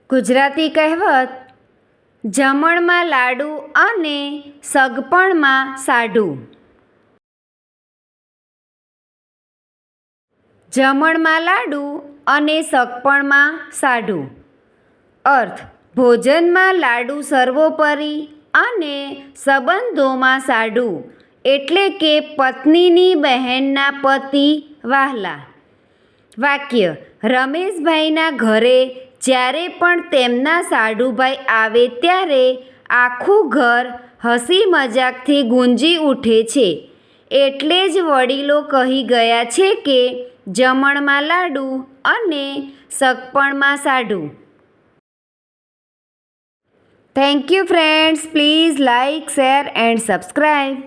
ગુજરાતી કહેવત જમણમાં લાડુ અને સગપણમાં સાઢું. જમણમાં લાડુ અને સગપણમાં સાઢું. અર્થ: ભોજનમાં લાડુ સર્વોપરી અને સંબંધોમાં સાઢું, એટલે કે પત્નીની બહેનના પતિ વહાલા. વાક્ય: રમેશભાઈના ઘરે જ્યારે પણ તેમના સાઢુભાઈ આવે ત્યારે આખું ઘર હસી મજાકથી ગુંજી ઉઠે છે. એટલે જ વડીલો કહી ગયા છે કે જમણમાં લાડુ અને સગપણમાં સાઢું. Thank you friends. Please like, share and subscribe.